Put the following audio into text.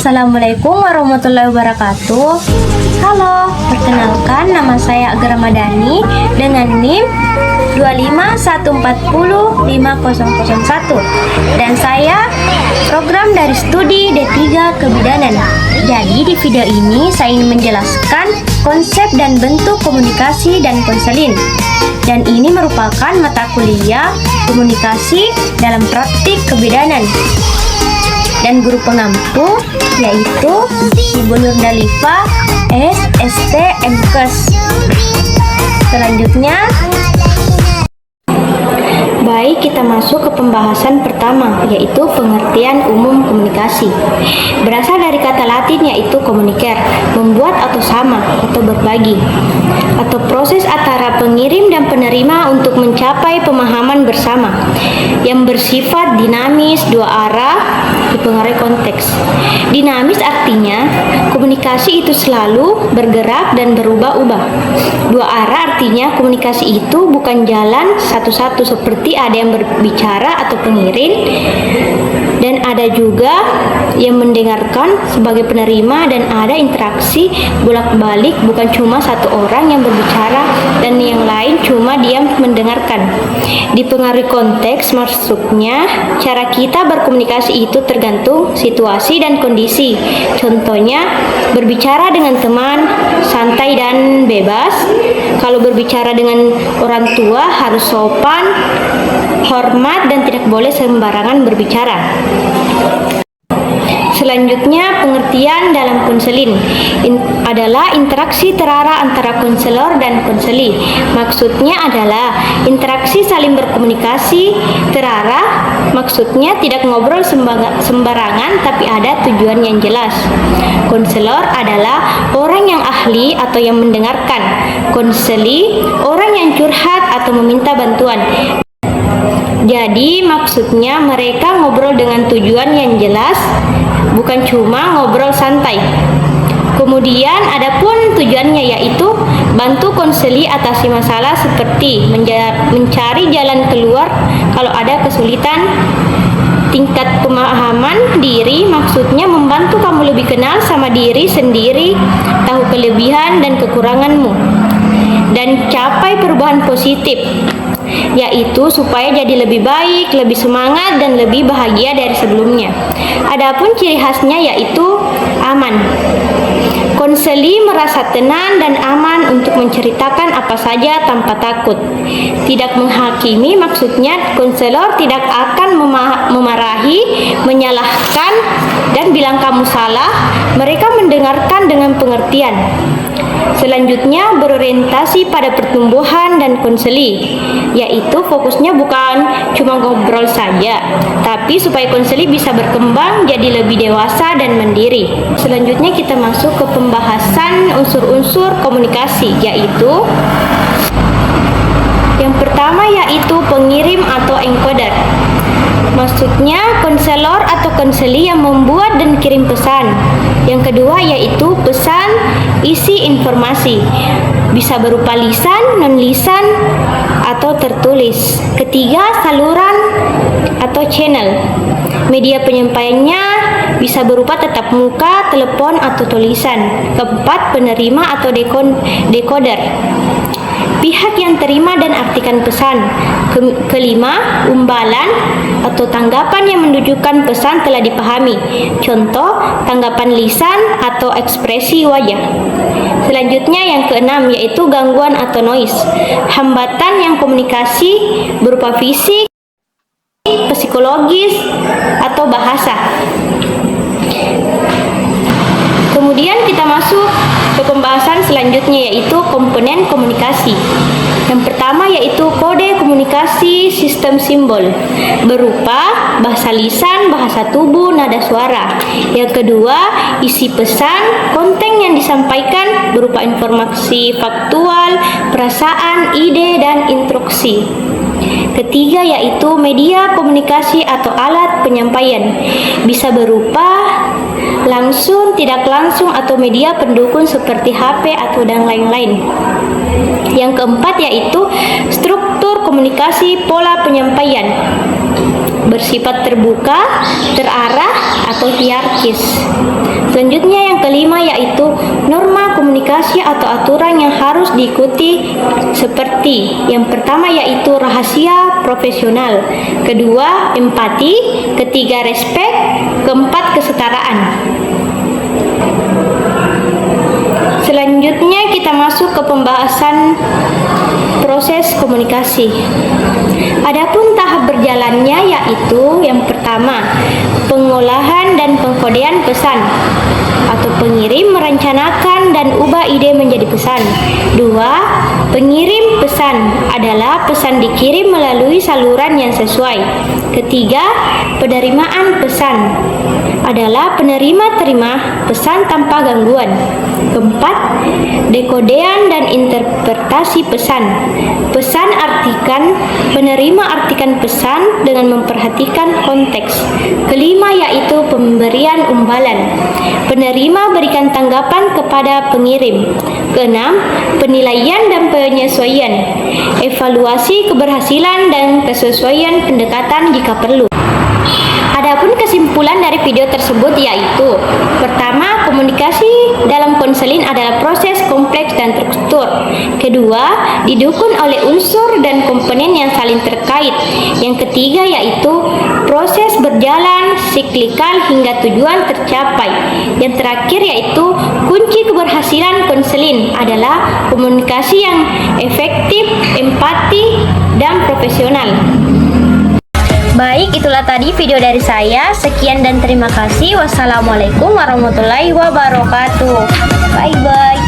Assalamualaikum warahmatullahi wabarakatuh. Halo, perkenalkan nama saya Aga Ramadhani dengan NIM 251405001 dan saya program dari studi D3 Kebidanan. Jadi di video ini saya ingin menjelaskan konsep dan bentuk komunikasi dan konseling. Dan ini merupakan mata kuliah komunikasi dalam praktik kebidanan. Dan guru pengampu yaitu Ibu Nurdalifa SST MKes. Selanjutnya, baik, kita masuk ke pembahasan pertama, yaitu pengertian umum komunikasi. Berasal dari kata Latin yaitu communicare, membuat atau sama atau berbagi, atau proses antara pengirim dan penerima untuk mencapai pemahaman bersama yang bersifat dinamis, dua arah, dipengaruhi konteks. Dinamis artinya komunikasi itu selalu bergerak dan berubah-ubah. Dua arah artinya komunikasi itu bukan jalan satu-satu seperti ada yang berbicara atau pengirim dan ada juga yang mendengarkan sebagai penerima, dan ada interaksi bolak-balik, bukan cuma satu orang yang berbicara dan yang lain cuma diam mendengarkan. Dipengaruhi konteks, maksudnya cara kita berkomunikasi itu tergantung situasi dan kondisi. Contohnya berbicara dengan teman santai dan bebas. Kalau berbicara dengan orang tua harus sopan, hormat, dan tidak boleh sembarangan berbicara. Selanjutnya, pengertian dalam konseling adalah interaksi terarah antara konselor dan konseli. Maksudnya adalah interaksi saling berkomunikasi terarah. Maksudnya tidak ngobrol sembarangan tapi ada tujuan yang jelas. Konselor adalah orang yang ahli atau yang mendengarkan. Konseli orang yang curhat atau meminta bantuan. Jadi maksudnya mereka ngobrol dengan tujuan yang jelas, bukan cuma ngobrol santai. Kemudian adapun tujuannya yaitu bantu konseli atasi masalah seperti mencari jalan keluar kalau ada kesulitan. Tingkat pemahaman diri maksudnya membantu kamu lebih kenal sama diri sendiri, tahu kelebihan dan kekuranganmu, dan capai perubahan positif, yaitu supaya jadi lebih baik, lebih semangat, dan lebih bahagia dari sebelumnya. Adapun ciri khasnya yaitu aman. Konseli merasa tenang dan aman untuk menceritakan apa saja tanpa takut. Tidak menghakimi, maksudnya konselor tidak akan memarahi, menyalahkan, dan bilang kamu salah. Mereka mendengarkan dengan pengertian. Selanjutnya berorientasi pada pertumbuhan dan konseli, yaitu fokusnya bukan cuma ngobrol saja, tapi supaya konseli bisa berkembang jadi lebih dewasa dan mandiri. Selanjutnya kita masuk ke pembahasan unsur-unsur komunikasi, yaitu yang pertama yaitu pengirim atau encoder. Maksudnya konselor atau konseli yang membuat dan kirim pesan. Yang kedua yaitu pesan isi informasi, bisa berupa lisan, non-lisan, atau tertulis. Ketiga, saluran atau channel. Media penyampaiannya bisa berupa tatap muka, telepon, atau tulisan. Keempat, penerima atau decoder, pihak yang terima dan artikan pesan. Kelima, umbalan atau tanggapan yang menunjukkan pesan telah dipahami. Contoh, tanggapan lisan atau ekspresi wajah. Selanjutnya yang keenam yaitu gangguan atau noise, hambatan yang komunikasi berupa fisik, psikologis, atau bahasa. Kemudian kita masuk ke pembahasan selanjutnya yaitu komponen komunikasi. Yang pertama yaitu kode komunikasi sistem simbol berupa bahasa lisan, bahasa tubuh, nada suara. Yang kedua, isi pesan, konten yang disampaikan berupa informasi faktual, perasaan, ide, dan instruksi. Ketiga yaitu media komunikasi atau alat penyampaian, bisa berupa langsung, tidak langsung, atau media pendukung seperti HP atau dan lain-lain. Yang keempat yaitu struktur komunikasi pola penyampaian, bersifat terbuka, terarah, atau atau hierarkis. Selanjutnya yang kelima yaitu norma komunikasi atau aturan yang harus diikuti, seperti yang pertama yaitu rahasia profesional, kedua empati, ketiga respek, keempat kesetaraan. Selanjutnya kita masuk ke pembahasan proses komunikasi. Adapun tahap berjalannya yaitu yang pertama, pengolahan dan pengkodean pesan atau pengirim merencanakan dan ubah ide menjadi pesan. Dua, pengirim pesan adalah pesan dikirim melalui saluran yang sesuai. Ketiga, penerimaan pesan adalah penerima terima pesan tanpa gangguan. Keempat, dekodean dan interpretasi pesan. Pesan artikan, penerima artikan pesan dengan memperhatikan konteks. Kelima yaitu pemberian umbalan. Penerima berikan tanggapan kepada pengirim. Keenam, penilaian dan penyesuaian. Evaluasi keberhasilan dan kesesuaian pendekatan jika perlu. Adapun kesimpulan dari video tersebut yaitu pertama, komunikasi dalam konseling adalah proses kompleks dan terstruktur. Kedua, didukung oleh unsur dan komponen yang saling terkait. Yang ketiga yaitu proses berjalan siklikal hingga tujuan tercapai. Yang terakhir yaitu kunci keberhasilan konseling adalah komunikasi yang efektif, empati, dan profesional. Baik, itulah tadi video dari saya. Sekian dan terima kasih. Wassalamualaikum warahmatullahi wabarakatuh. Bye-bye.